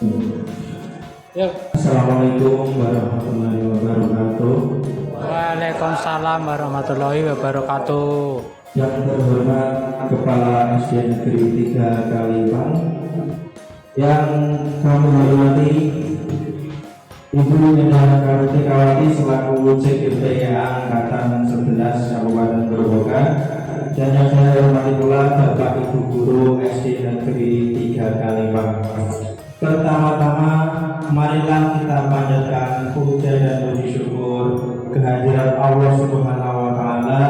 Ya. Assalamualaikum warahmatullahi wabarakatuh. Waalaikumsalam warahmatullahi wabarakatuh. Yang terhormat Kepala SD Negeri 3 Kalipang, yang kami hormati Ibu Nena Kartikawati selaku CGP Angkatan 11 Kabupaten Grobogan, dan yang saya hormati pula Bapak Ibu Guru SD Negeri 3 Kalipang. Pertama-tama, marilah kita panjatkan puja dan puji syukur kehadirat Allah Subhanahu wa Ta'ala,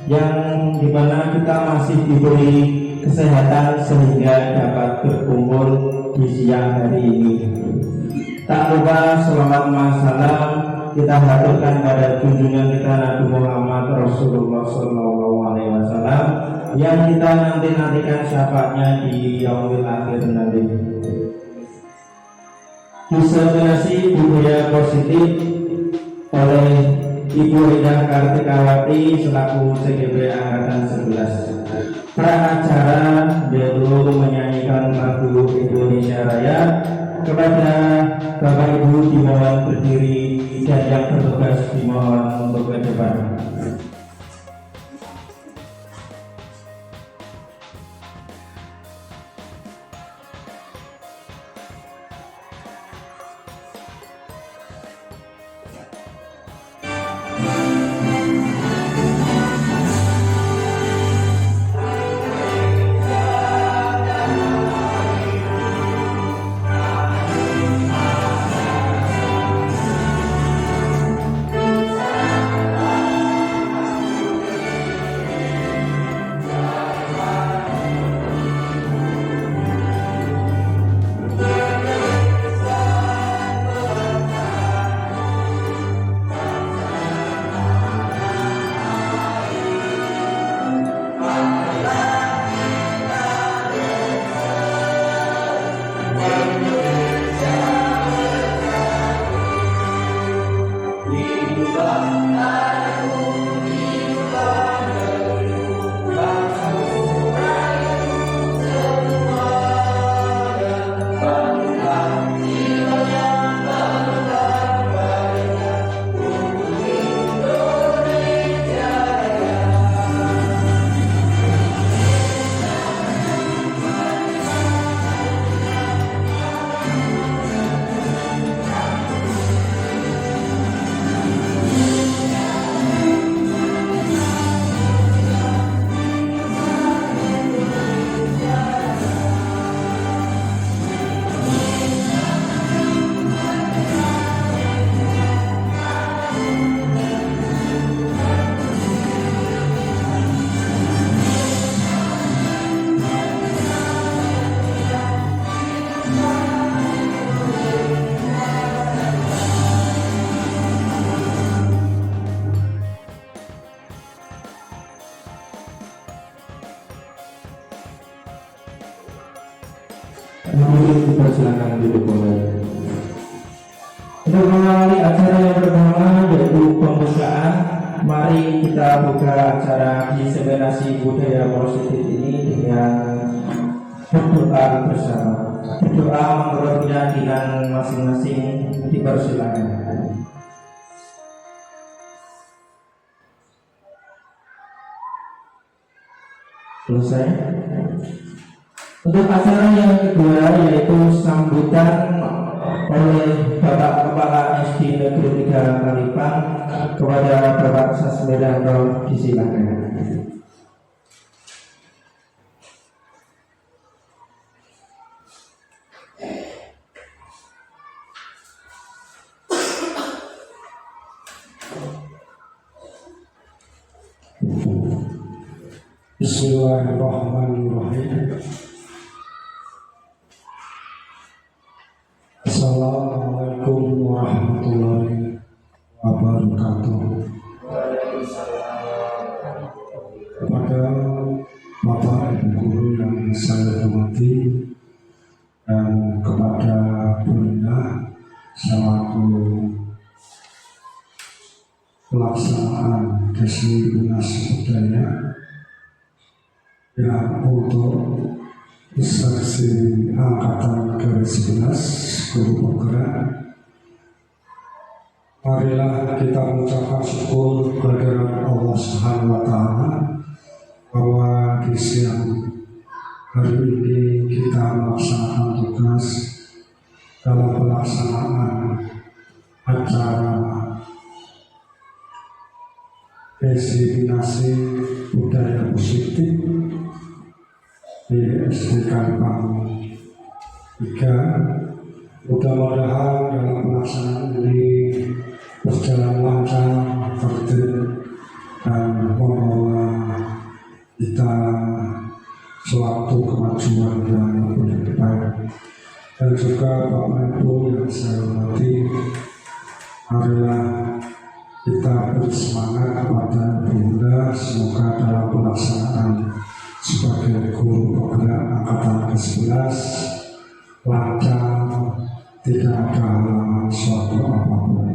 yang dimana kita masih diberi kesehatan sehingga dapat berkumpul di siang hari ini. Tak lupa selamat masalam kita haturkan pada junjungan kita Nabi Muhammad Rasulullah SAW, yang kita nantikan syafaatnya di yaumil akhir nanti. Diseminasi budaya positif oleh Ibu Indah Kartikawati selaku CGP Angkatan 11. Pracara dahulu menyanyikan lagu Indonesia Raya. Kepada Bapak Ibu dimohon berdiri, dan yang bertugas dimohon untuk ke depan. Silakan duduk kembali. Untuk mengawali acara yang pertama yaitu pembukaan, mari kita buka acara diseminasi budaya positif ini dengan berdoa bersama. Berdoa menurut keyakinan masing-masing, dipersilakan. Selesai. Untuk acara yang kedua yaitu sambutan oleh Bapak Kepala SD Negeri 3 Kalipang kepada Bapak Sasmiranto, disilakan. Bismillahirrahmanirrahim. Assalamualaikum warahmatullahi wabarakatuh. Kepada Bapak Ibu Guru yang saya hormati, dan kepada Bu Indah selaku pelaksanaan diseminasi budaya, ya, untuk Instansi Angkatan ke-11 Guru Penggerak. Marilah kita mengucapkan syukur kehadirat Allah Subhanahu wa Ta'ala bahwa di siang hari ini kita melaksanakan tugas dalam pelaksanaan acara diseminasi budaya positif di SD Kalipang 3. Mudah-mudahan dalam pelaksanaan ini berjalan lancar, tertib, dan membawa kita suatu kemajuan yang lebih baik. Dan juga Bapak Ibu yang saya hormati, marilah kita bersemangat kepada Bunda, semoga dalam pelaksanaan sebagai guru penggerak angkatan ke-11 lancar, tidak ada halangan suatu apapun.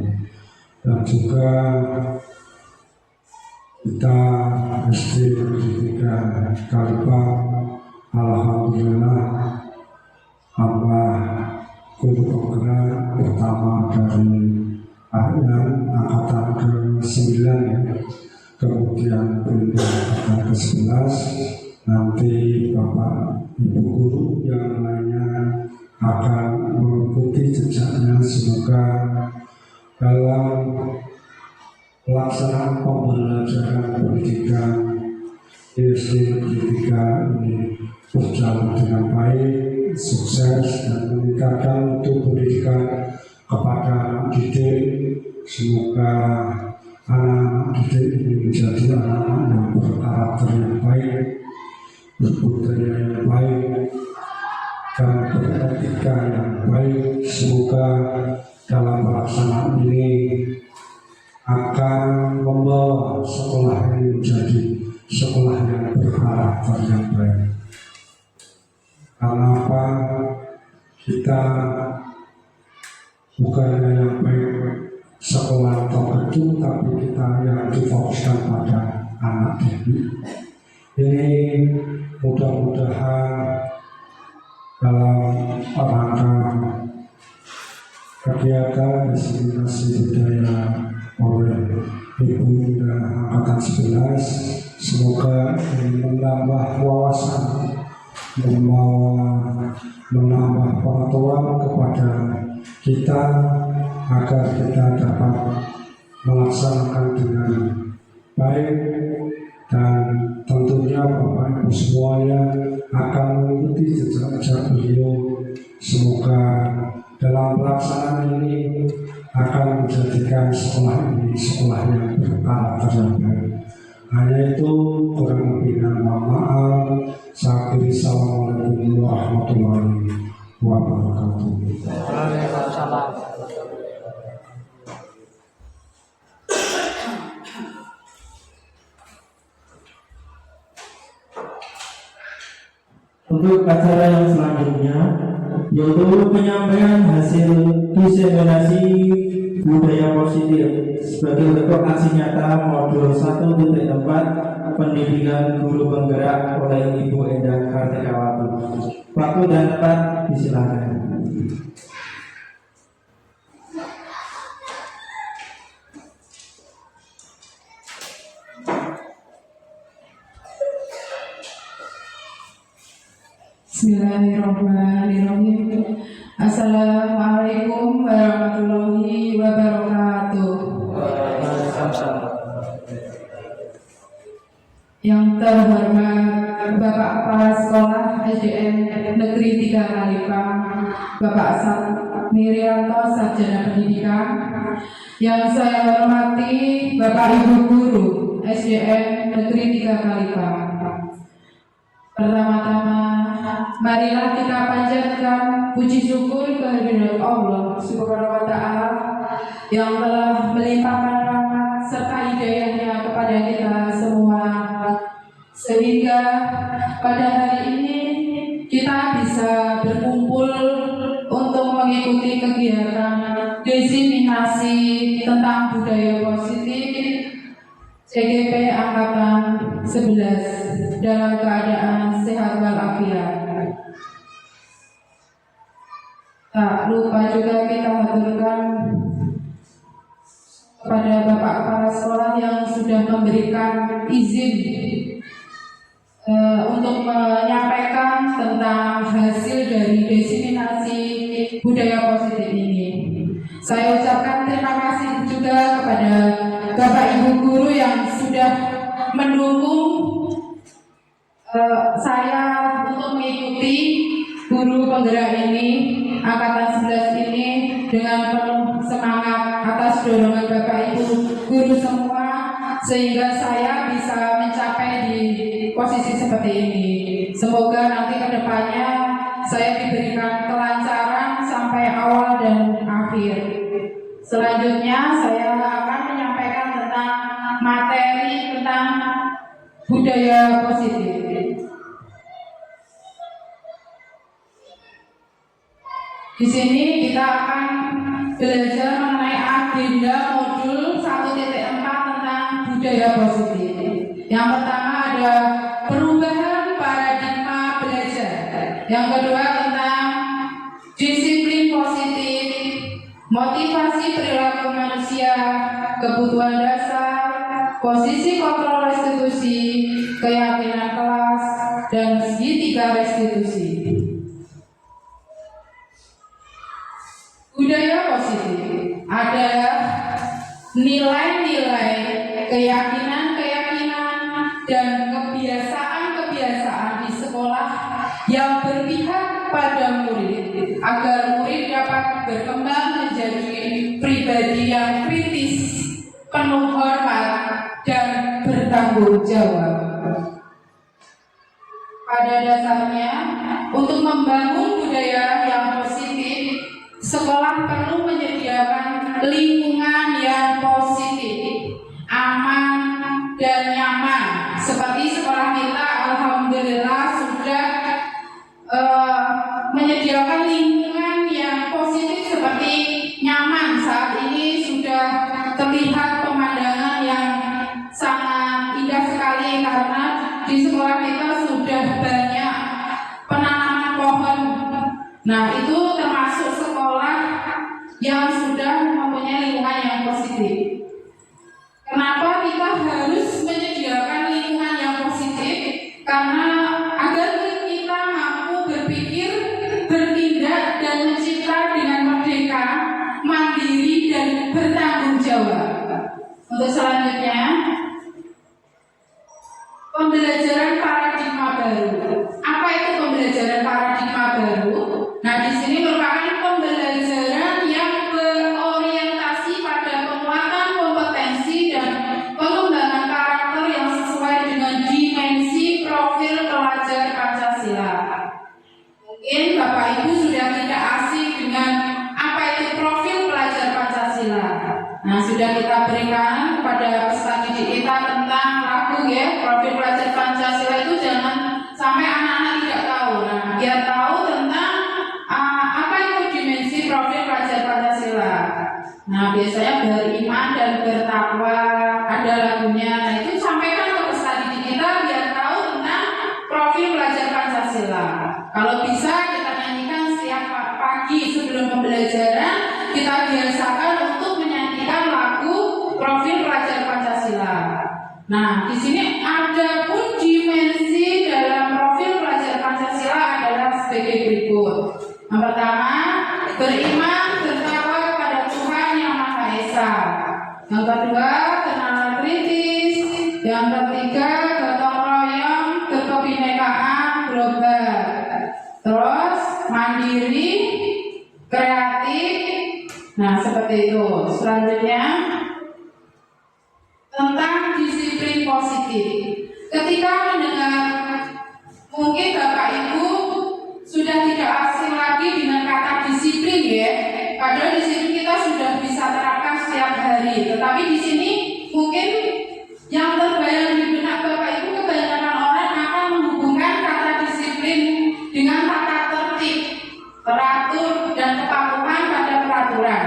Dan juga kita SD Negeri 3 Kalipang, alhamdulillah hamba guru penggerak pertama dari angkatan ke-9 ya. Kemudian pindah angkatan ke-11, nanti Bapak Ibu guru yang lainnya akan mengikuti jejaknya. Semoga dalam pelaksanaan pembelajaran pendidikan di SD Negeri 3 ini berjalan dengan baik, sukses, dan meningkatkan untuk pendidikan kepada anak didik. Semoga anak-anak didik ini menjadi anak-anak yang berkarakter yang baik, berbudaya yang baik, dan beretika yang baik. Semoga dalam pelaksanaan ini akan membawa sekolah ini menjadi sekolah yang berkarakter yang baik. Karena apa? Kita bukannya yang baik sekolah atau gedung, tapi kita yang difokuskan pada anak didik. Ini mudah-mudahan dalam rangka kegiatan diseminasi budaya oleh Ibu Bunda Angkatan 11, semoga ini menambah wawasan, menambah pengetahuan kepada kita agar kita dapat melaksanakan dengan baik. Dan tentunya Bapak Ibu semuanya akan mengikuti jejak-jejak beliau. Semoga dalam pelaksanaan ini akan menjadikan sekolah ini sekolah yang berkarakter yang baik. Hanya itu, kurang lebihnya mohon maaf. Saya akhiri, assalamualaikum warahmatullahi wabarakatuh. Waalaikumsalam. Untuk acara yang selanjutnya, yaitu penyampaian hasil diseminasi budaya positif sebagai bentuk aksi nyata modul 1.4 pendidikan guru penggerak oleh Ibu Endah Kartikawati. Waktu dan tempat disilakan. Bismillahirrahmanirrahim. Assalamualaikum warahmatullahi wabarakatuh. Waalaikumsalam. Yang terhormat Bapak Kepala Sekolah SDN Negeri 3 Kalipang, Bapak Mirianto Sarjana Pendidikan. Yang saya hormati Bapak Ibu Guru SDN Negeri 3 Kalipang. Pertama-tama, marilah kita panjatkan puji syukur kehadirat Allah Subhanahu wa Ta'ala yang telah melimpahkan rahmat serta hidayahnya kepada kita semua, sehingga pada hari ini kita bisa berkumpul untuk mengikuti kegiatan diseminasi tentang budaya positif CGP Angkatan 11 dalam keadaan sehat walafiat. Tak lupa juga kita haturkan kepada Bapak Kepala Sekolah yang sudah memberikan izin untuk menyampaikan tentang hasil dari diseminasi budaya positif ini. Saya ucapkan terima kasih juga kepada Bapak Ibu guru yang sudah mendukung saya untuk mengikuti guru penggerak ini, angkatan 11 ini dengan penuh semangat atas dorongan Bapak Ibu guru semua, sehingga saya bisa mencapai di posisi seperti ini. Semoga nanti ke depannya saya diberikan kelancaran sampai awal dan akhir. Selanjutnya saya akan menyampaikan tentang materi tentang budaya positif. Di sini kita akan belajar mengenai agenda modul 1.4 tentang budaya positif. Yang pertama ada perubahan paradigma belajar. Yang kedua tentang disiplin positif, motivasi perilaku manusia, kebutuhan dasar, posisi kontrol restitusi, keyakinan kelas, dan segitiga restitusi. Budaya positif adalah nilai-nilai, keyakinan-keyakinan, dan kebiasaan-kebiasaan di sekolah yang berpihak pada murid agar murid dapat berkembang menjadi pribadi yang kritis, penuh hormat, dan bertanggung jawab. Pada dasarnya, untuk membangun budaya yang positif, sekolah perlu menyediakan lingkungan yang positif, aman, dan nyaman. Seperti sekolah kita, alhamdulillah sudah menyediakan lingkungan yang positif seperti nyaman. Saat ini sudah terlihat pemandangan yang sangat indah sekali karena di sekolah kita sudah banyak penanaman pohon. Nah, itu termasuk sekolah yang sudah mempunyai lingkungan yang positif. Kenapa kita harus menyediakan lingkungan yang positif? Karena agar kita mampu berpikir, bertindak, dan mencipta dengan merdeka, mandiri, dan bertanggung jawab. Untuk selanjutnya, pembelajaran paradigma baru. Apa itu pembelajaran paradigma baru? Nah, di sini merupakan pembelajaran yang berorientasi pada penguatan kompetensi dan pengembangan karakter yang sesuai dengan dimensi profil pelajar Pancasila. Mungkin Bapak Ibu sudah tidak asing dengan apa itu profil pelajar Pancasila. Nah, sudah kita berikan kepada peserta didik kita tentang lagu ya, profil pelajar Pancasila itu jangan sampai anak-anak tidak tahu. Nah, biar tahu tentang apa itu dimensi profil pelajar Pancasila. Nah, biasanya beriman dan bertakwa, ada lagunya. Nah, itu sampaikan ke peserta didik kita biar tahu tentang profil pelajar Pancasila. Kalau bisa kita nyanyikan setiap pagi sebelum pembelajaran, kita biasakan untuk menyanyikan lagu profil pelajar Pancasila. Nah, di sini ada pun dimensi dalam profil pelajar Pancasila adalah sebagai berikut. Yang pertama, beriman bertakwa kepada Tuhan Yang Maha Esa. Yang kedua, kenalan kritis. Yang ketiga, gotong royong, kebinekaan global. Terus mandiri, kreatif. Nah, seperti itu. Selanjutnya tentang disiplin positif. Ketika mendengar, mungkin Bapak Ibu sudah tidak asing lagi dengan kata disiplin ya. Padahal disiplin kita sudah bisa terapkan setiap hari. Tetapi di sini mungkin yang terbayang di benak Bapak Ibu, kebanyakan orang akan menghubungkan kata disiplin dengan tata tertib, teratur, dan kepatuhan pada peraturan.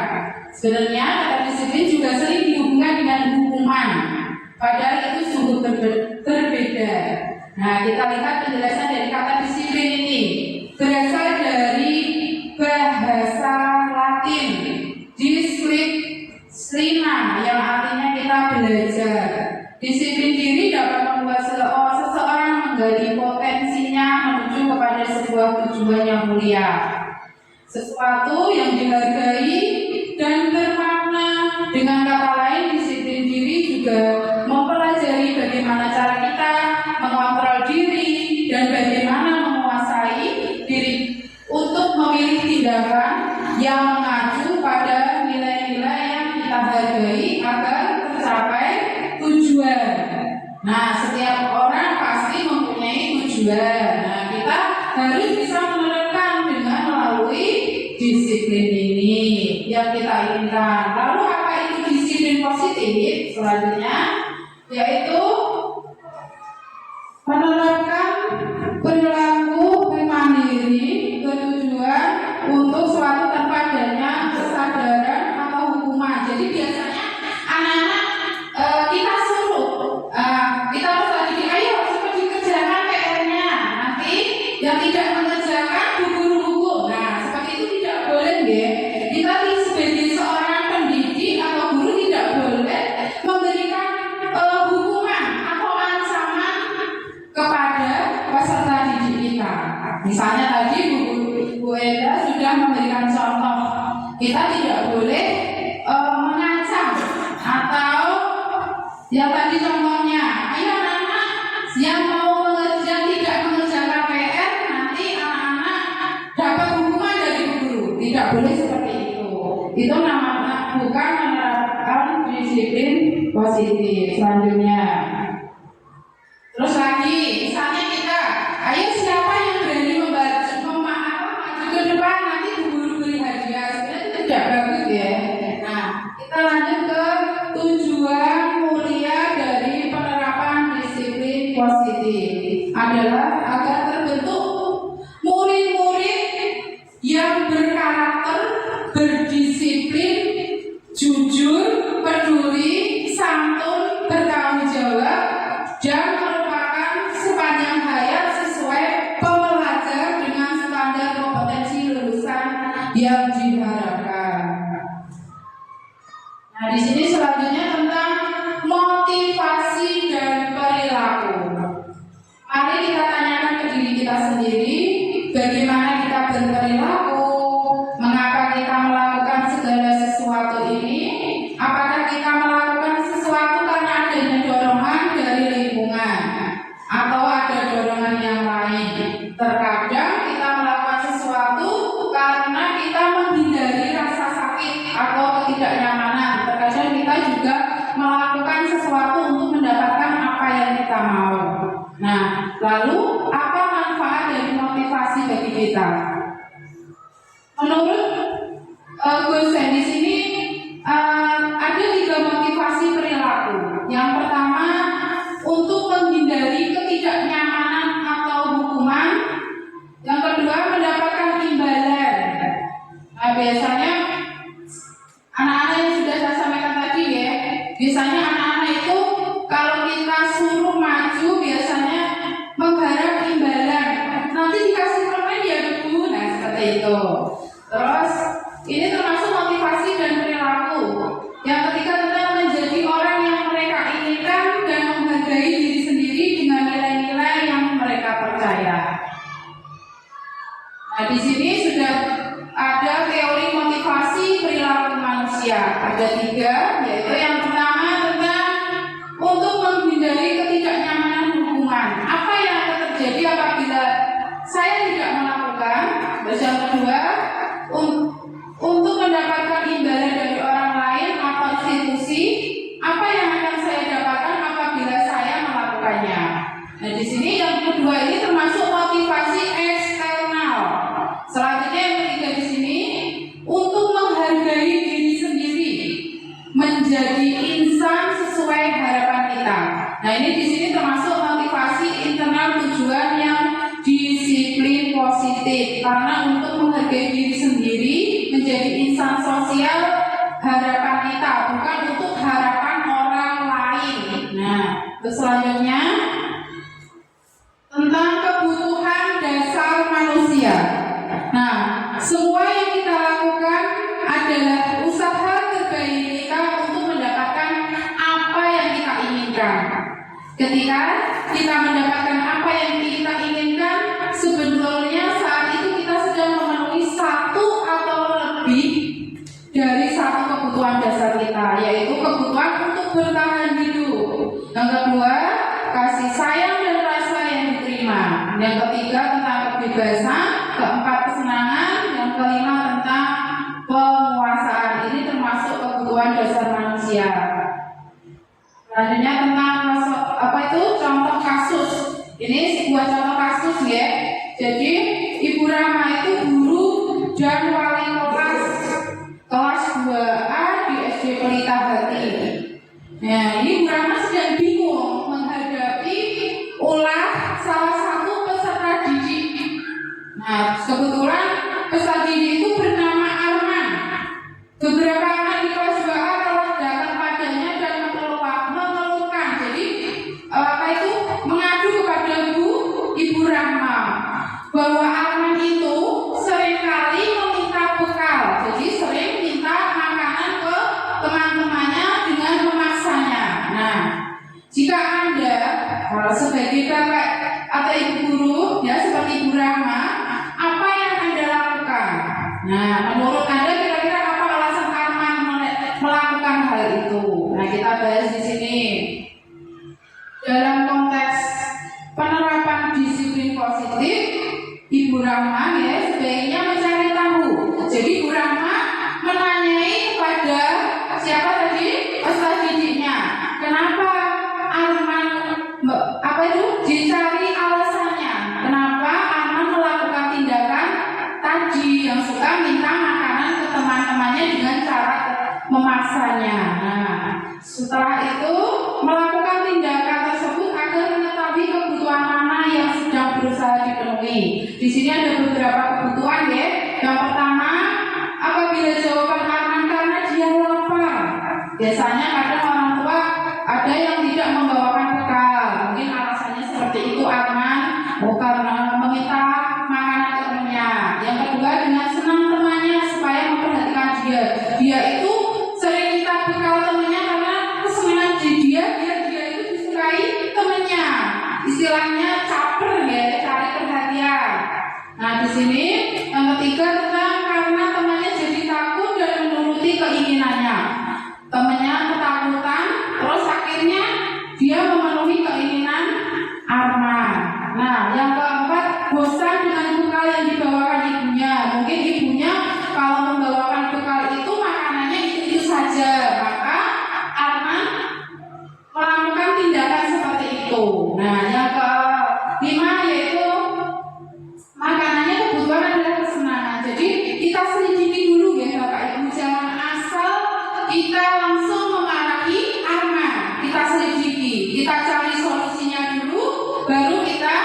Sebenarnya kata disiplin juga sering dihubungkan dengan hukuman, padahal itu sungguh berbeda. Nah, kita lihat penjelasan dari kata disiplin ini berasal dari bahasa Nah, setiap orang pasti mempunyai tujuan. Nah, kita harus bisa menerapkan dengan melalui disiplin ini yang kita inginkan. Lalu apa itu disiplin positif? Selanjutnya yaitu menerapkan perilaku mandiri bertujuan untuk suatu tanpa adanya kesadaran atau hukuman. Jadi biasanya anak-anak kita suruh, kita harus lagi ayo cepat dikerjakan PR-nya. Nanti yang tidak mengerjakan guru-guru. Nah, seperti itu tidak boleh, ya. Kita sebagai seorang pendidik atau guru tidak boleh memberikan hukuman atau ancaman kepada peserta didik kita. Misalnya tadi Bu Eda sudah memberikan contoh, kita tidak boleh mengancam atau yang tadi contohnya, ayo anak-anak yang mau mengerjakan tidak mengerjakan PR nanti anak-anak dapat hukuman dari guru. Tidak boleh seperti itu. Itu namanya bukan menerapkan disiplin positif. Selanjutnya, terus lagi, misalnya kita, ayo siapa yang berani maju ke depan nanti guru beri hadiah. Sebenarnya itu tidak bagus, ya. Nah, kita lanjut ke tujuan mulia dari penerapan disiplin positif adalah agar terbentuk murid-murid yang berkarakter, berdisiplin, jujur, peduli, santun, bertanggung jawab, dan merupakan sepanjang hayat sesuai pembelajar dengan standar kompetensi lulusan yang diharapkan. Nah, di sini selanjutnya tentang motivasi dan perilaku. Mari kita tanyakan ke diri kita sendiri, bagaimana kita berperilaku, mengapa kita melakukan segala sesuatu ini, apakah kita melakukan sesuatu karena adanya dorongan dari lingkungan atau ada dorongan yang lain. Terkadang kita melakukan sesuatu karena kita menghindari rasa sakit atau ketidaknyamanan. Terkadang kita juga melakukan sesuatu untuk mendapatkan apa yang kita mau. Nah, lalu apa manfaat dari motivasi bagi kita? Menurut Gunsen di sini ada 3 motivasi perilaku. Yang pertama, untuk menghindari ketidaknyamanan atau hukuman. Yang kedua, mendapatkan imbalan. Nah, biasanya anak-anak yang sudah saya sampaikan tadi, ya, biasanya anak-anak itu kalau kita suruh maju biasanya mengharap imbalan. Nanti dikasih permen ya Bu. Nah, seperti itu. Terus ini termasuk motivasi dan perilaku. Yang ketiga tentang menjadi orang yang mereka inginkan dan menghargai diri sendiri dengan nilai-nilai yang mereka percaya. Nah, di sini sudah ada teori motivasi perilaku manusia. Ada 3, yaitu yang pertama tentang untuk menghindari ketidaknyamanan hukuman. Apa yang akan terjadi apabila saya tidak melakukan? Terus yang kedua, untuk mendapatkan imbalan dari orang lain atau institusi, apa yang akan saya dapatkan apabila saya melakukannya? Nah, di sini yang kedua ini termasuk motivasi eksternal. Selanjutnya yang ketiga di sini untuk menghargai diri sendiri, menjadi insan sesuai harapan kita. Nah, ini di sini termasuk motivasi internal tujuan yang disiplin positif, karena untuk menghargai diri sendiri, menjadi insan sosial harapan kita, bukan untuk harapan orang lain. Nah, terus selanjutnya tentang kebutuhan dasar manusia. Nah, semua yang kita lakukan adalah usaha terbaik kita untuk mendapatkan apa yang kita inginkan. Ketika kita mendapatkan apa yang kita inginkan, sebetulnya saat itu kita sedang memenuhi satu atau lebih dari satu kebutuhan dasar kita, yaitu kebutuhan untuk bertahan hidup. Yang kedua, kasih sayang dan rasa yang diterima. Yang ketiga tentang kebebasan. Keempat, kesenangan. Yang kelima tentang penguasaan. Ini termasuk kebutuhan dasar manusia. Selanjutnya tentang contoh kasus. Ini sebuah contoh kasus ya. Jadi Ibu Rama itu guru dan wali kelas 2A di SD Pelita Hati. Nah, ini Ibu Rama sedang bingung menghadapi ulah salah satu peserta didik. Nah, kebetulan peserta didik itu bernama Arman. Beberapa anak di kelas 2A telah datang padanya dan mengeluhkan. Jadi mengadu kepada Ibu Rama bahwa Arman itu seringkali meminta bekal. Jadi sering minta makanan ke teman-temannya dengan memaksanya. Nah, jika Anda sebagai bapak atau ibu guru ya seperti Ibu Rama, apa yang Anda lakukan? Nah, menurut Anda kira-kira apa alasan Arman melakukan hal itu? Nah, kita bahas di sini. Dalam konteks penerapan disiplin positif, Ibu Rama ya sebaiknya mencari tahu. Jadi Ibu Rama menanyai kepada siapa tadi? Peserta didiknya. Kenapa Arman dicari alasannya? Kenapa Arman melakukan tindakan tadi yang suka minta makanan ke teman-temannya dengan cara memaksanya? Nah, setelah itu melakukan tindakan tersebut agar mengetahui kebutuhan mana yang sedang berusaha dipenuhi. Di sini ada beberapa kebutuhan ya. Yang pertama, apabila jawaban Arman karena dia lapar. Biasanya kadang orang tua ada yang tidak membawakan bekal. Mungkin alasannya seperti itu Arman karena meminta makanan ke temannya. Yang kedua, dengan senang temannya supaya memperhatikan dia. Dia itu sering minta bekal temannya karena kesenangan dia itu disukai temannya. Istilahnya caper ya, cari perhatian. Nah, di sini yang ketiga tentang karena temannya jadi takut dan menuruti keinginannya. Temannya ketakutan, terus akhirnya dia memenuhi keinginan Arman. Nah, yang keempat, bosan dengan bekal yang dibawakan ibunya. Mungkin ibunya kalau membawakan bekal itu makanannya itu saja, maka Arman melakukan tindakan seperti itu. Nah, yang kelima yaitu makanannya kebutuhan adalah kesenangan. Jadi kita selidiki dulu ya Bapak Ibu, jangan asal kita langsung memarahi Arman. Kita selidiki, kita cari solusinya dulu, baru kita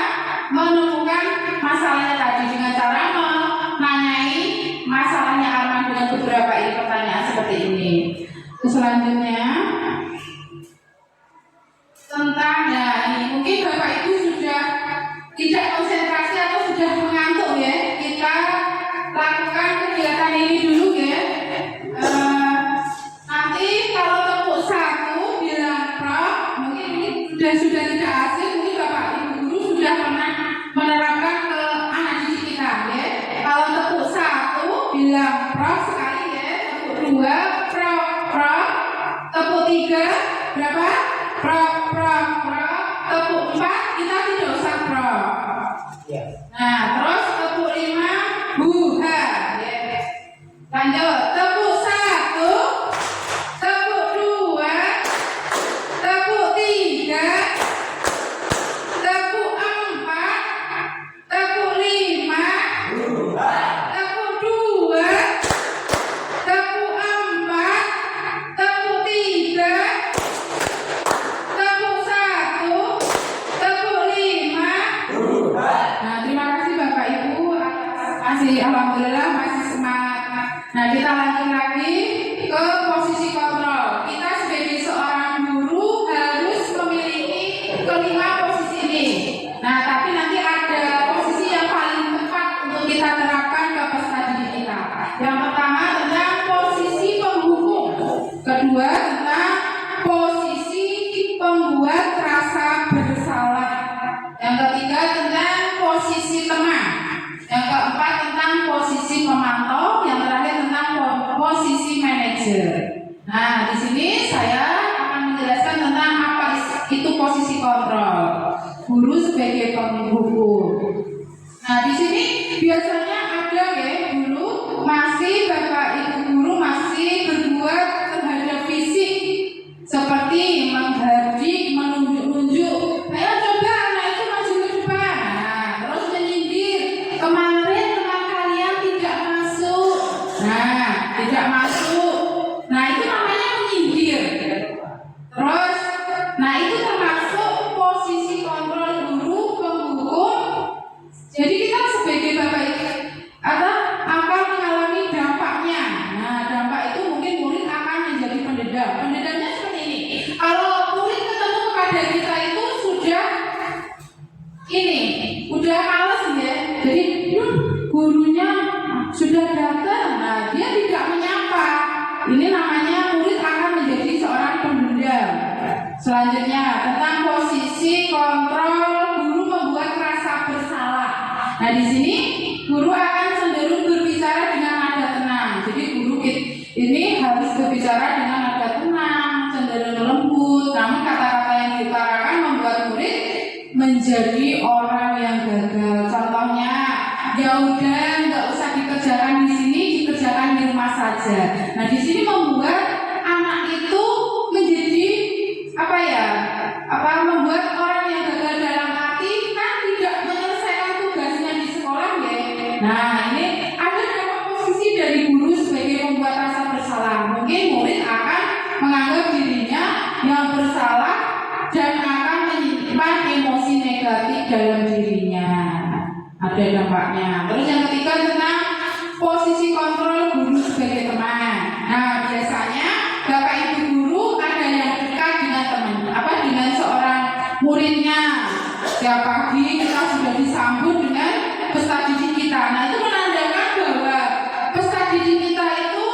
menemukan masalahnya tadi dengan cara menanyai masalahnya Arman dengan beberapa pertanyaan seperti ini. Selanjutnya tentang ini mungkin Bapak Ibu sudah tidak konsentrasi atau sudah mengantuk ya. Kita lakukan kegiatan ini dulu ya. Nanti kalau tepuk satu bilang Prof, mungkin ini sudah tidak asing, mungkin Bapak Ibu guru sudah pernah menerapkan ke anak didik kita ya. Kalau tepuk satu bilang Prof sekali ya, tepuk dua Prof, tepuk tiga berapa? Prof, tepuk 4 kita tidak usah Prof. Nah, terus tepuk 5 buha ya. Lanjut, tepuk 1, tepuk 2, tepuk 3, tepuk 4, tepuk 5, tepuk 2, tepuk 4, tepuk 3, tepuk 1, tepuk 5. Nah, terima kasih Bapak Ibu, alhamdulillah masih semangat. Nah, kita lanjut lagi ke posisi kontrol. Kita sebagai seorang guru harus memiliki kelima posisi ini. Nah, tapi nanti ada posisi yang paling tepat untuk kita terapkan ke peserta didik kita. Yang pertama tentang posisi penghukum. Kedua tentang posisi pembuat rasa bersalah. Yang ketiga tentang posisi teman. Yang keempat tentang posisi pemantau. Yang terakhir tentang posisi manajer. Nah, di sini saya akan menjelaskan tentang apa itu posisi kontrol. Guru sebagai penghukum. Nah, di sini biasanya ada ya dulu masih Bapak Ibu guru masih berbuat terhadap fisik seperti menghardik, menunjuk-nunjuk ini namanya murid akan menjadi seorang pendendam. Selanjutnya tentang posisi kontrol guru membuat rasa bersalah. Nah di sini guru akan cenderung berbicara dengan nada tenang. Jadi guru ini harus berbicara dengan nada tenang, cenderung lembut. Namun kata-kata yang diutarakan membuat murid menjadi orang yang gagal. Contohnya, ya udah nggak usah dikerjakan di sini, dikerjakan di rumah saja. Nah di sini membuat anak itu menjadi membuat orang yang gagal dalam arti kan tidak menyelesaikan tugasnya di sekolah ya. Nah ini ada dampak posisi dari guru sebagai pembuat rasa bersalah. Mungkin murid akan menganggap dirinya yang bersalah dan akan menyimpan emosi negatif dalam dirinya. Ada dampaknya. Terus yang ketiga tentang posisi kontrol guru sebagai teman. Nah biasanya bapak ibu guru ada yang dekat dengan dengan seorang muridnya. Setiap pagi kita sudah disambut dengan peserta didik kita. Nah itu menandakan bahwa peserta didik kita itu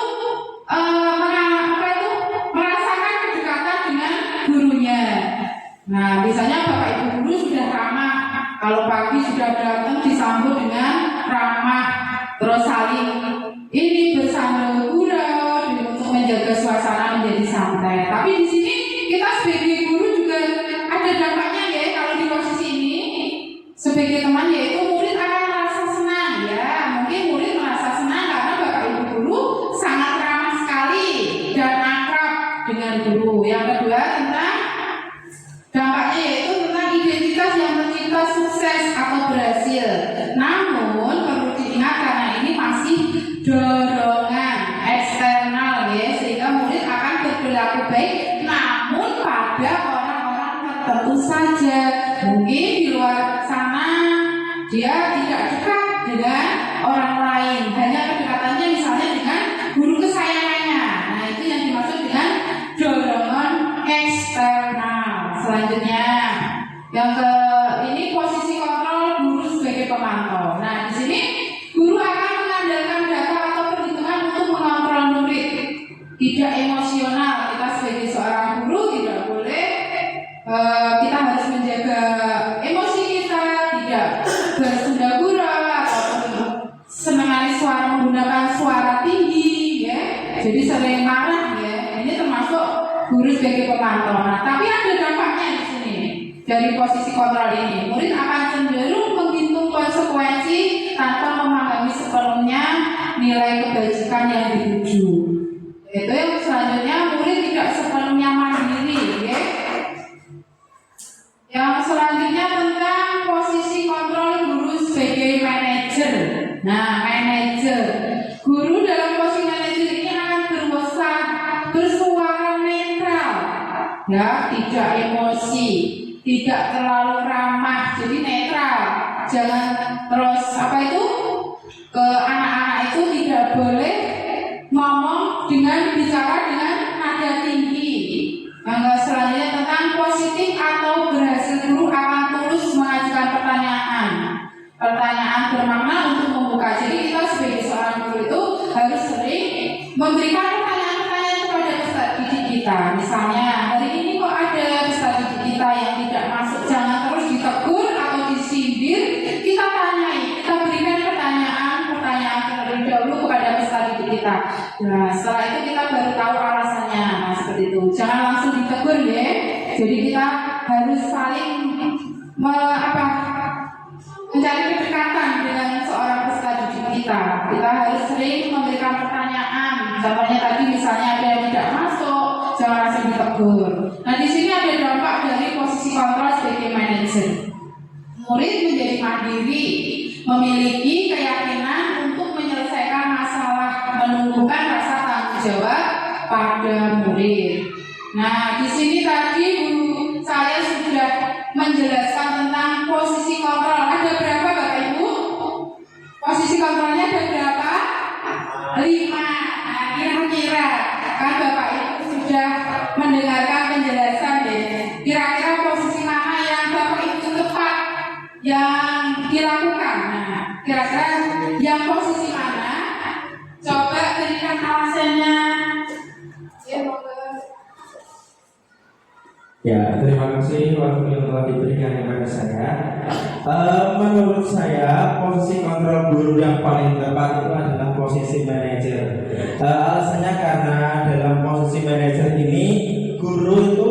merasakan kedekatan dengan gurunya. Nah biasanya bapak ibu guru sudah ramah. Kalau pagi sudah datang disambut dengan ramah, terus saling ini bersama gurau untuk menjaga suasana menjadi santai. Tapi di sini kita sebagai guru juga ada dampaknya ya kalau di posisi ini sebagai teman, yaitu murid akan merasa senang ya. Mungkin murid merasa senang karena bapak ibu guru sangat ramah sekali dan akrab dengan guru. Yang kedua tentang dampaknya yaitu tentang identitas yang tercipta sukses atau berhasil. Namun perlu diingat karena ini masih dorongan eksternal ya, sehingga murid akan berperilaku baik namun pada orang-orang tertentu saja. Mungkin di luar sana dia tidak dekat dengan orang lain, hanya kedekatannya misalnya dengan guru kesayangannya. Nah itu yang dimaksud dengan dorongan eksternal. Selanjutnya ini posisi kontrol guru sebagai pemantau. Nah di sini guru akan mengandalkan data atau perhitungan untuk mengontrol murid, tidak emosional. Kita sebagai seorang guru tidak boleh kita harus menjaga emosi kita, tidak bersunda gurau atau senang suara menggunakan suara tinggi ya. Jadi sering marah ya. Ini termasuk guru sebagai pemantau. Nah, tapi ada dampaknya di sini. Dari posisi kontrol ini, murid akan cenderung menghitung konsekuensi tanpa memahami sepenuhnya nilai kebajikan yang dituju. Itu yang selanjutnya, murid tidak sepenuhnya mandiri ya. Yang selanjutnya tentang posisi kontrol guru sebagai manajer. Nah, manajer. Guru dalam posisi manajer ini akan bersuara netral. Ya, tidak emosi, tidak terlalu ramah, jadi netral. Jangan terus ke anak-anak itu tidak boleh ngomong bicara dengan nada tinggi. Yang selanjutnya tentang positif atau berhasil guru akan tulus mengajukan pertanyaan bermakna untuk membuka. Jadi kita sebagai seorang guru itu harus sering memberikan pertanyaan-pertanyaan kepada peserta didik kita. Misalnya hari ini kok ada peserta didik kita yang tidak masuk, jangan terus ditegur atau disindir. Kita tanyai, kita berikan pertanyaan terlebih dahulu kepada peserta didik kita. Nah setelah itu kita baru tahu alasannya. Nah seperti itu, jangan langsung ditegur ya. Jadi kita harus saling mencari kedekatan dengan seorang peserta didik kita. Kita harus sering memberikan pertanyaan. Contohnya tadi misalnya ada yang tidak masuk, jangan langsung ditegur. Nah di sini ada dampak dari posisi kontrol sebagai manajer. Murid menjadi mandiri, memiliki keyakinan untuk menyelesaikan masalah, menumbuhkan rasa tanggung jawab pada murid. Nah di sini tadi saya sudah menjelaskan tentang posisi kontrol. Ada berapa Bapak Ibu? Posisi kontrolnya ada berapa? 5. Nah, kira-kira kan Bapak Ibu sudah mendengarkan penjelasan deh. Kira-kira posisi mana yang Bapak Ibu tepat yang dilakukan? Nah, kira-kira yang posisi mana? Coba berikan alasannya Ya, terima kasih waktu yang telah diberikan kepada saya. Menurut saya, posisi kontrol guru yang paling tepat itu adalah posisi manajer. Alasannya karena dalam posisi manajer ini, guru itu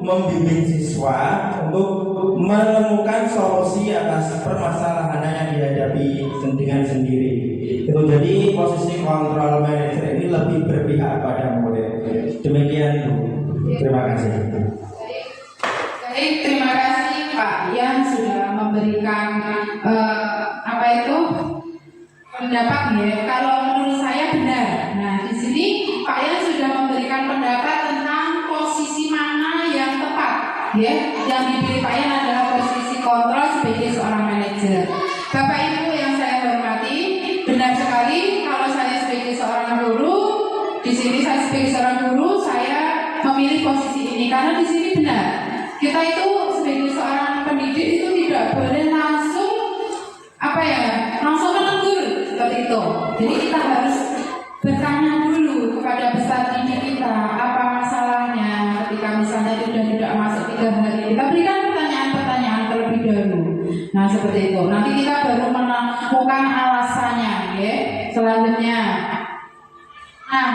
membimbing siswa untuk menemukan solusi atas permasalahan yang dihadapi dengan sendiri. Itu jadi posisi kontrol manajer ini lebih berpihak pada murid. Demikian, Bu. Terima kasih. Baik, terima kasih Pak yang sudah memberikan pendapat ya. Kalau menurut saya benar. Nah, di sini Pak Yan sudah memberikan pendapat tentang posisi mana yang tepat ya. Yang dipilih Pak Yan adalah posisi kontrol sebagai seorang manajer. Bapak Ibu yang saya hormati, benar sekali kalau saya sebagai seorang guru, di sini saya sebagai seorang guru, saya memilih posisi ini karena di sini benar. Kita itu sebagai seorang pendidik itu tidak boleh langsung menegur seperti itu. Jadi kita harus bertanya dulu kepada peserta didik kita apa masalahnya. Ketika misalnya tidak masuk 3 hari, kita berikan pertanyaan-pertanyaan terlebih dahulu. Nah seperti itu. Nanti kita baru menemukan alasannya, ya. Selanjutnya, nah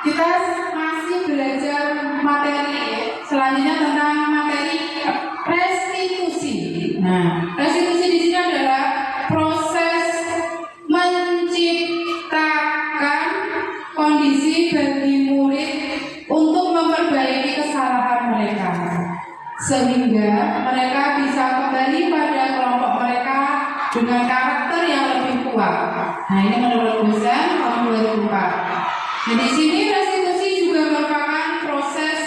kita masih belajar materi. Ya. Selanjutnya tentang materi restitusi. Nah, restitusi di sini adalah proses menciptakan kondisi bagi murid untuk memperbaiki kesalahan mereka, sehingga mereka bisa kembali pada kelompok mereka dengan karakter yang lebih kuat. Nah, ini menurut dosen tahun 2004. Nah, di sini restitusi juga merupakan proses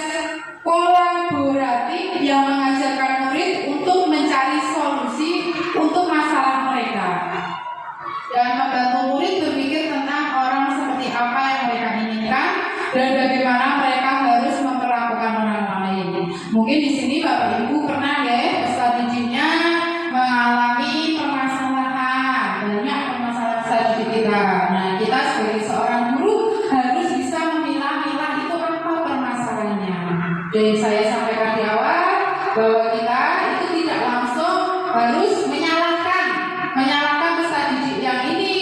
kolaboratif yang mengajarkan murid untuk mencari solusi untuk masalah mereka dan membantu murid berpikir tentang orang seperti apa yang mereka inginkan dan bagaimana mereka harus memperlakukan orang lain. Mungkin di sini Bapak Ibu pernah ya peserta didiknya mengalami permasalahan, banyak permasalahan di kita. Nah, kita sebagai seorang guru harus bisa memilah-milah itu apa permasalahannya. Jadi saya sampaikan di awal bahwa kita itu tidak langsung harus menyalahkan peserta didik yang ini,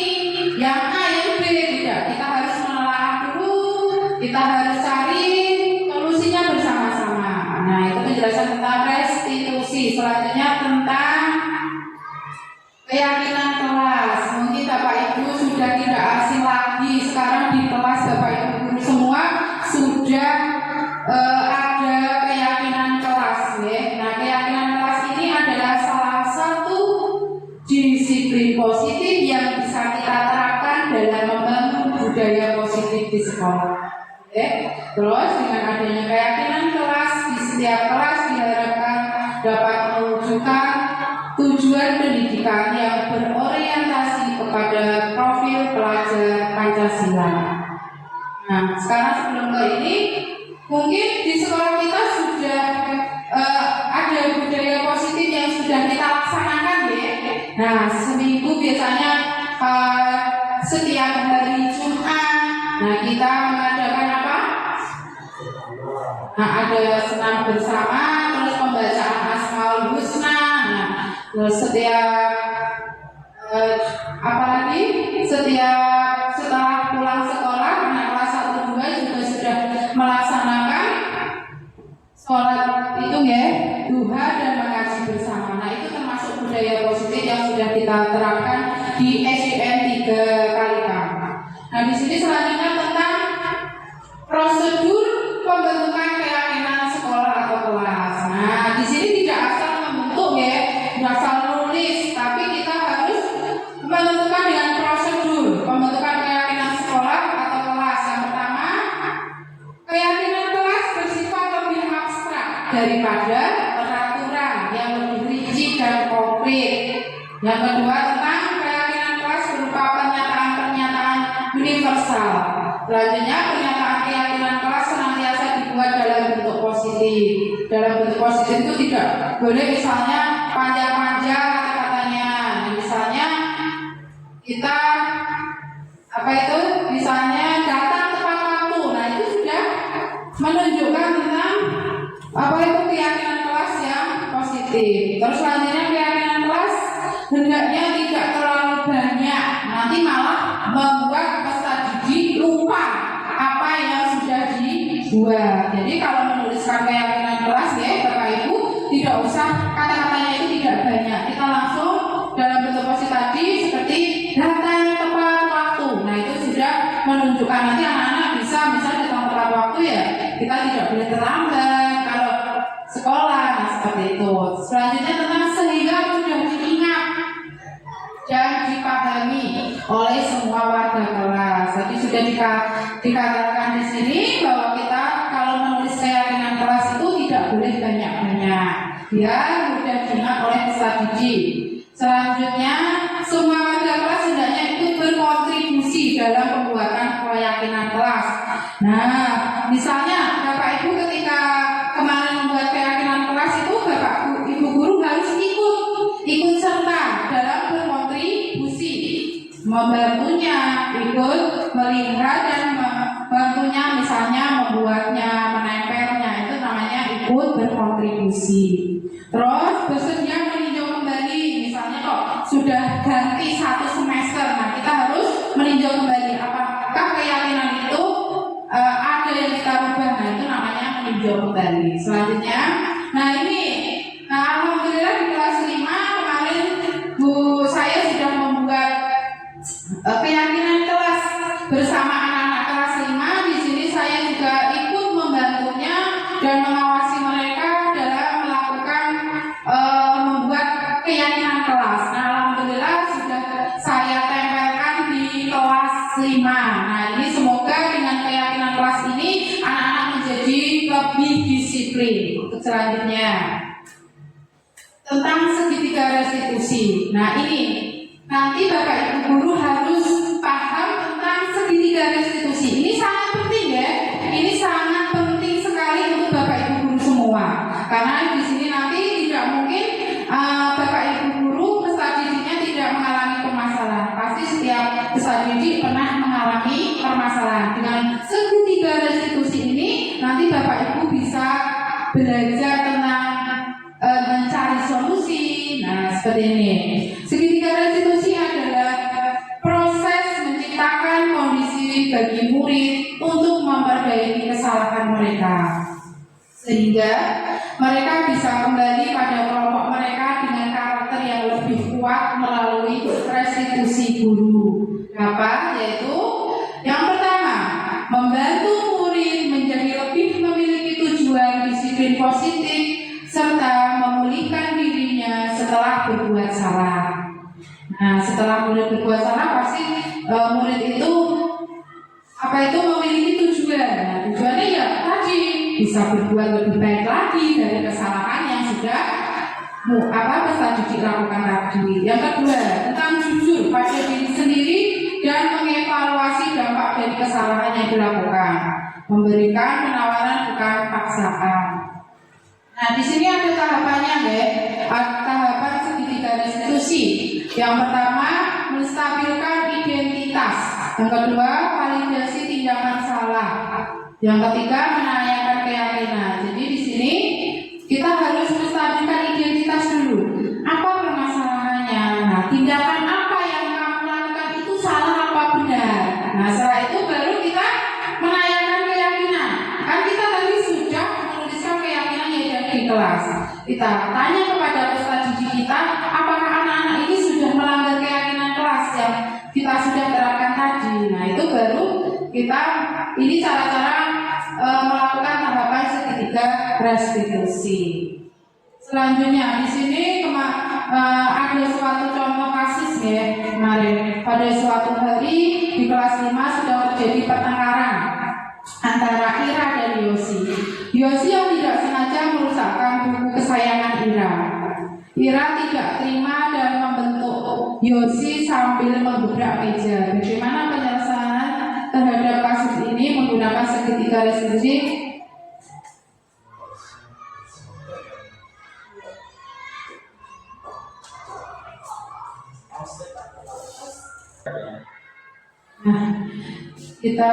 yang A, yang B, tidak. Kita harus menelaah dulu, kita harus cari solusinya bersama-sama. Nah, itu penjelasan tentang restitusi. Selanjutnya tentang keyakinan kelas. Mungkin Bapak Ibu sudah tidak asing lagi. Sekarang di kelas Bapak Ibu guru semua sudah ada keyakinan kelas ya. Nah, keyakinan kelas ini adalah salah satu disiplin positif yang bisa kita terapkan dalam membangun budaya positif di sekolah. Terus dengan adanya keyakinan kelas di setiap kelas diharapkan dapat mewujudkan tujuan pendidikan yang berorientasi kepada profil pelajar Pancasila. Nah, sekarang sebelum ke ini, mungkin di sekolah kita sudah ada budaya positif yang sudah kita laksanakan ya. Nah, seminggu biasanya setiap hari Jumat, nah kita mengadakan apa? Nah, ada senam bersama, terus pembacaan Asmaul Husna. Nah, terus setiap setelah pulang sekolah, anak kelas 1 2 juga sudah melaksanakan sholat itu ya, duha dan mengaji bersama. Nah, itu termasuk budaya positif yang sudah kita terapkan di SDN 3 Kalikan. Nah, di sini selanjutnya tentang prosedur pembentukan keyakinan sekolah atau kelas. Nah, di sini tidak asal membentuk ya, tidak asal nulis, tapi kita harus menentukan dengan prosedur pembentukan keyakinan sekolah atau kelas. Yang pertama, keyakinan kelas bersifat lebih abstrak daripada peraturan yang lebih rinci dan konkret. Yang kedua, tentang keyakinan kelas berupa pernyataan-pernyataan universal. Selanjutnya, pernyataan keyakinan kelas senantiasa dibuat dalam bentuk positif. Dalam bentuk positif itu tidak boleh misalnya panjang-panjang kata-katanya. Misalnya kita misalnya datang tepat waktu. Nah, itu sudah menunjukkan tentang keyakinan positif. Terus selanjutnya keyakinan kelas hendaknya tidak terlalu banyak, nanti malah membuat peserta didik lupa apa yang sudah dibuat. Jadi kalau menuliskan keyakinan kelas ya Bapak Ibu, tidak usah kata-katanya itu tidak banyak, kita langsung dalam bentuk positif tadi seperti datang tepat waktu. Nah itu sudah menunjukkan nanti anak-anak bisa misalnya datang tepat waktu ya, kita tidak boleh terlambat kalau sekolah, nah seperti itu. Selanjutnya tentang sehingga mudah diingat dan dipahami oleh semua warga kelas. Tadi sudah dikatakan di sini bahwa kita kalau menulis keyakinan kelas itu tidak boleh banyak-banyak, biar mudah diingat oleh peserta didik. Selanjutnya semua warga kelas hendaknya ikut berkontribusi dalam pembuatan keyakinan kelas. Nah, misalnya Bapak Ibu ketika kemarin membuat keyakinan kelas itu Bapak Ibu guru harus ikut serta dalam berkontribusi, membantunya, ikut melihat dan membantunya, misalnya membuatnya, menempelnya, itu namanya ikut berkontribusi. Terus bersedia meninjau kembali, misalnya kok sudah ganti 1 semester, nah kita harus meninjau kembali apakah keyakinan itu ada yang kita rubah, nah itu namanya meninjau kembali. Selanjutnya, alhamdulillah di kelas 5 kemarin saya sudah membuat keyakinan kelas bersama anak-anak kelas 5. Di sini saya juga ikut membantunya dan mengawasi mereka dalam melakukan membuat keyakinan kelas. Nah, alhamdulillah sudah saya tempelkan di kelas 5. Nah, ini semoga dengan keyakinan kelas ini anak-anak menjadi lebih disiplin. Untuk selanjutnya tentang segitiga restitusi. Nah, ini nanti Bapak Ibu guru harus paham tentang segitiga restitusi. Ini sangat penting ya. Ini sangat penting sekali untuk Bapak Ibu guru semua. Karena di sini nanti tidak mungkin Bapak Ibu guru peserta didiknya tidak mengalami permasalahan. Pasti setiap peserta didik pernah mengalami permasalahan. Dengan segitiga restitusi ini nanti Bapak Ibu bisa belajar tentang mencari solusi. Nah, seperti ini. Segitiga restitusi adalah proses menciptakan kondisi bagi murid untuk memperbaiki kesalahan mereka, sehingga mereka bisa kembali pada kelompok mereka dengan karakter yang lebih kuat melalui restitusi guru. Apa? Yaitu yang pertama, membantu murid menjadi lebih memiliki tujuan disiplin positif serta memulihkan dirinya setelah berbuat salah. Nah, setelah murid berbuat salah pasti murid itu memiliki tujuan. Nah, tujuannya ya tadi bisa berbuat lebih baik lagi dari kesalahan yang sudah peserta didik lakukan tadi. Yang kedua, tentang jujur pada diri sendiri dan mengevaluasi dampak dari kesalahan yang dilakukan. Memberikan penawaran bukan paksaan. Nah, di sini ada tahapannya, ya. Tahapan segitiga restitusi. Yang pertama, menstabilkan identitas. Yang kedua, validasi tindakan salah. Yang ketiga, menanyakan keyakinan. Jadi di sini kita harus menstabilkan identitas dulu. Apa permasalahannya? Nah, tindakan apa yang kamu lakukan itu salah apa benar? Nah, setelah itu baru kita menanyakan keyakinan. Kan kita tadi sudah menuliskan keyakinan yang di kelas. Kita tanya kepada peserta didik kita, apakah anak-anak ini sudah melanggar keyakinan kelas yang kita sudah terapkan tadi. Nah, itu baru kita ini cara-cara melakukan tahapan segitiga restitusi. Selanjutnya di sini ada suatu contoh kasus ya kemarin. Pada suatu hari di kelas 5 sedang terjadi pertengkaran antara Ira dan Yosi. Yosi yang tidak sengaja merusakkan buku kesayangan Ira. Ira tidak terima dan membentuk Yosi sambil menggebrak meja. Bagaimana penyelesaian terhadap kasus ini menggunakan segitiga restitusi? Nah, kita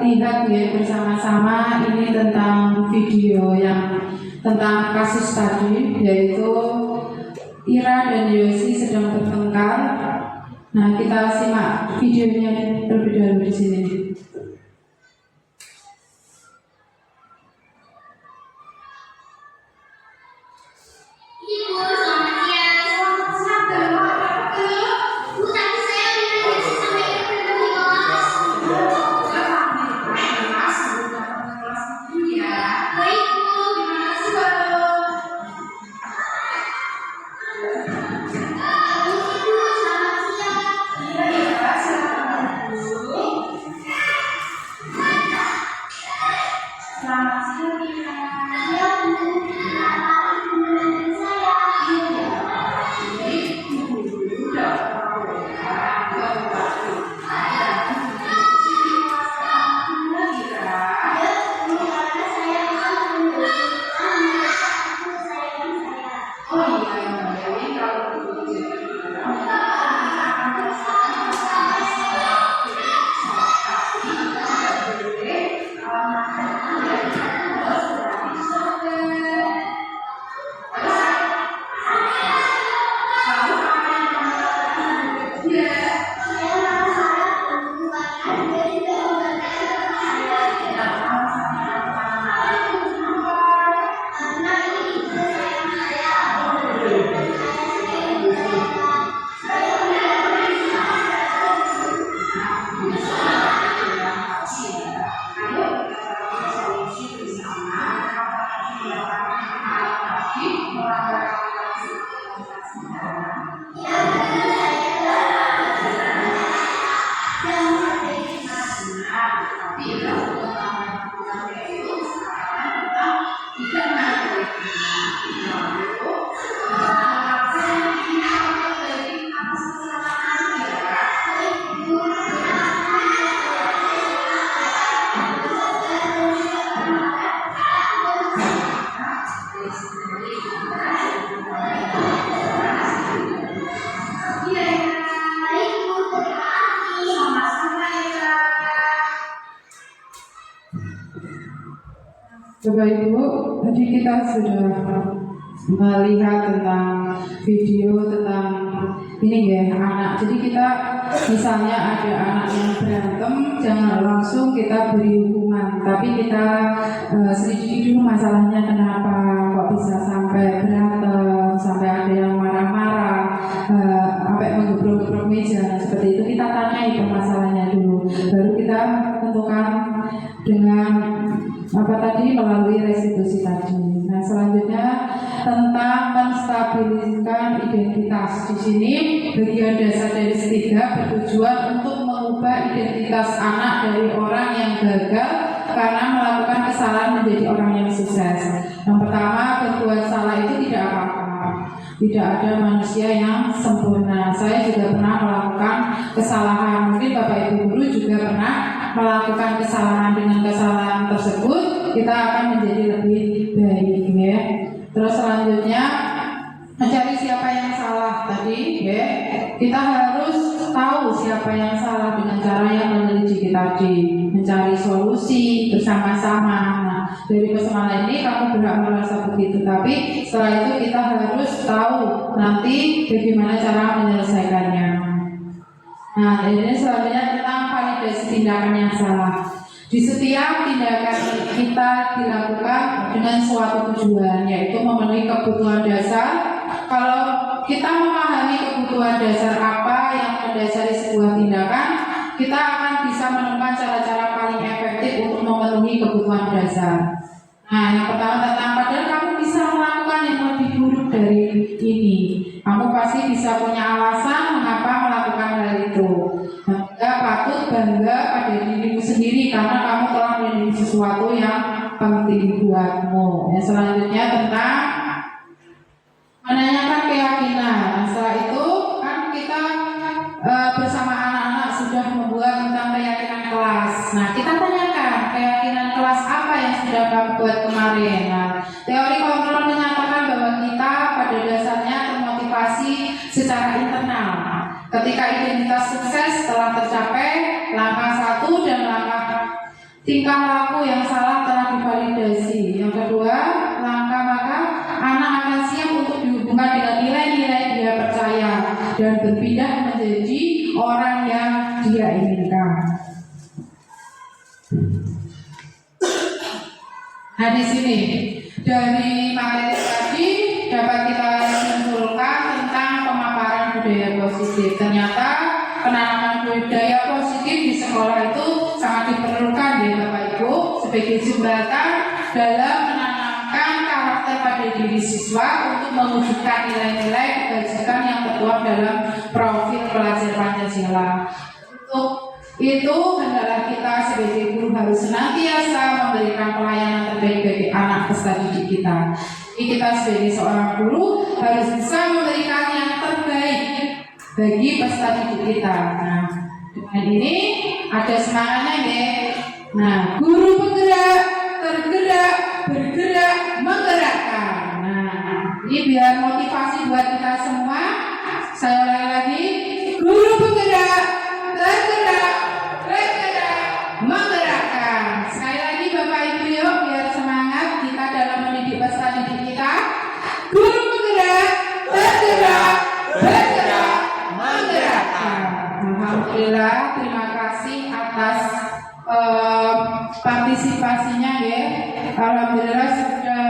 lihat ya bersama-sama ini tentang video yang tentang kasus tadi, yaitu Ira dan Yosi sedang bertengkar. Nah, kita simak videonya terlebih dahulu di sini. Bapak Ibu, tadi kita sudah melihat tentang video tentang ini ya, anak. Jadi kita misalnya ada anak yang berantem, jangan langsung kita beri hukuman, tapi kita selidiki dulu masalahnya, kenapa kok bisa sampai berantem, sampai ada yang marah-marah, sampai menggebrok-gebrok meja. Nah, seperti itu kita tanyai masalahnya dulu, baru kita tentukan dengan melalui restitusi tadi. Nah, selanjutnya tentang menstabilkan identitas. Di sini bagian dasar dari ketiga bertujuan untuk mengubah identitas anak dari orang yang gagal karena melakukan kesalahan menjadi orang yang sukses. Yang pertama, berbuat salah itu tidak apa-apa. Tidak ada manusia yang sempurna. Saya juga pernah melakukan kesalahan. Mungkin Bapak Ibu guru juga pernah melakukan kesalahan. Dengan kesalahan tersebut kita akan menjadi lebih baik, ya. Terus selanjutnya mencari siapa yang salah tadi, ya. Kita harus tahu siapa yang salah dengan cara yang menyelidiki tadi, mencari solusi bersama-sama. Nah, dari persoalan ini kamu berhak merasa begitu, tapi setelah itu kita harus tahu nanti bagaimana cara menyelesaikannya. Nah, ini selanjutnya tentang validasi tindakan yang salah. Di setiap tindakan kita dilakukan dengan suatu tujuan, yaitu memenuhi kebutuhan dasar. Kalau kita memahami kebutuhan dasar apa yang mendasari sebuah tindakan, kita akan bisa menemukan cara-cara paling efektif untuk memenuhi kebutuhan dasar. Nah, yang pertama tentang padahal kamu bisa melakukan yang lebih buruk dari ini. Kamu pasti bisa punya alasan mengapa melakukan hal itu. Maka patut bangga pada dirimu sendiri karena kamu telah menjadi sesuatu yang penting buatmu. Yang selanjutnya tentang menanyakan keyakinan. Nah, setelah itu kan kita bersama anak-anak sudah membuat tentang keyakinan kelas. Nah, kita tanyakan keyakinan kelas apa yang sudah kamu buat kemarin. Nah, teori kontrol menyatakan bahwa kita pada dasarnya termotivasi secara internal. Ketika identitas sukses telah tercapai, langkah satu dan langkah tingkah laku yang salah telah divalidasi. Yang kedua, langkah dan berpindah menjadi orang yang dia inginkan. Nah, di sini dari materi tadi dapat kita simpulkan tentang pemaparan budaya positif. Ternyata penanaman budaya positif di sekolah itu sangat diperlukan ya Bapak Ibu sebagai jembatan dalam menanamkan karakter pada diri siswa untuk mewujudkan nilai-nilai kebajikan yang tertuang dalam profil pelajar Pancasila. Untuk itu hendaklah kita sebagai guru harus senantiasa memberikan pelayanan terbaik bagi anak peserta didik kita. Jadi kita sebagai seorang guru harus bisa memberikan yang terbaik bagi peserta didik kita. Nah, dengan ini ada semangatnya ya. Nah, guru penggerak, tergerak, bergerak, menggerakkan. Nah, ini biar motivasi buat kita semua. Saya ulangi lagi, guru penggerak, tergerak, bergerak, menggerakkan. Sekali lagi Bapak Ibu yuk, biar semangat kita dalam mendidik peserta didik kita. Guru penggerak, tergerak, bergerak, menggerakkan. Alhamdulillah, terima kasih atas partisipasinya ya. Alhamdulillah sudah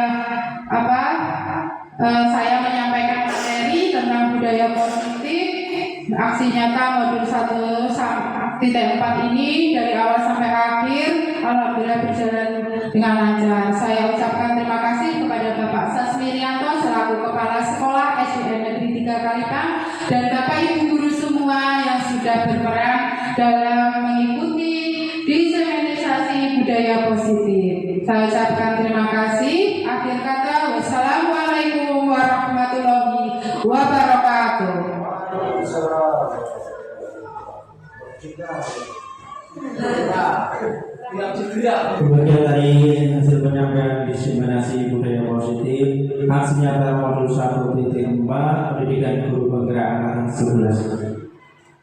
saya menyampaikan materi tentang budaya positif. Aksi nyata modul 1 sampai 4 ini dari awal sampai akhir alhamdulillah berjalan dengan lancar. Saya ucapkan terima kasih kepada Bapak Sasmirianto selaku Kepala Sekolah SDN Negeri 3 Kalipang dan Bapak Ibu guru semua yang sudah berperan dalam mengikuti diseminisasi budaya positif. Saya ucapkan terima kasih. Akhir kata, wassalamualaikum warahmatullahi wabarakatuh. Kemudian tadi hasil penyampaian diseminasi budaya positif aksi nyata modul 1.4 pendidikan guru penggerak angkatan 11.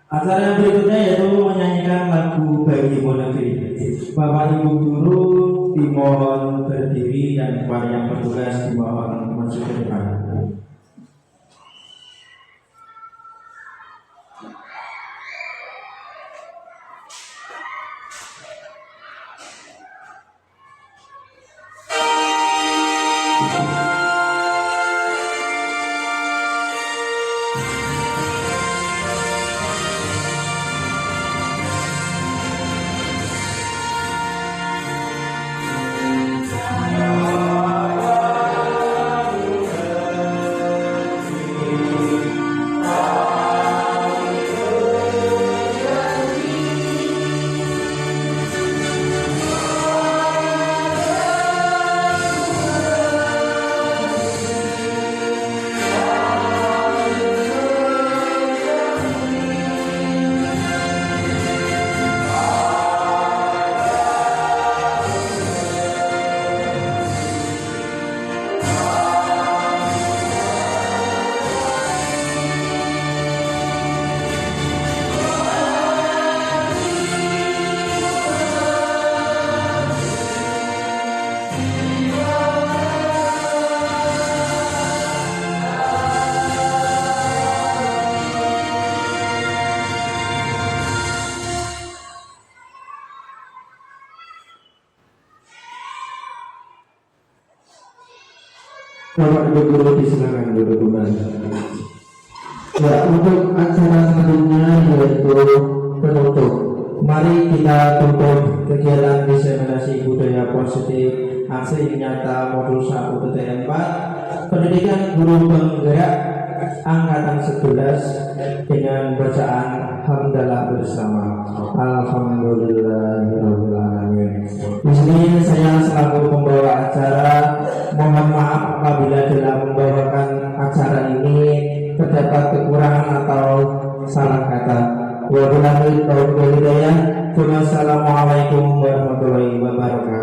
Acara yang berikutnya yaitu menyanyikan lagu Bagi Ibu Negeri. Bapak Ibu guru dimohon berdiri dan para yang bertugas dimohon masuk ke depan. Bapak Ibu guru disilakan duduk kembali. Ya, untuk acara selanjutnya yaitu penutup. Mari kita tutup kegiatan diseminasi budaya positif aksi nyata modul 1.4 pendidikan guru penggerak angkatan 11 dengan bacaan hamdalah bersama. Alhamdulillahirobbilalamin. Di sini saya selaku pembawa acara mohon maaf apabila dalam membawakan acara ini terdapat kekurangan atau salah kata. Wabillahi taufiq wal hidayah. Wassalamualaikum warahmatullahi wabarakatuh.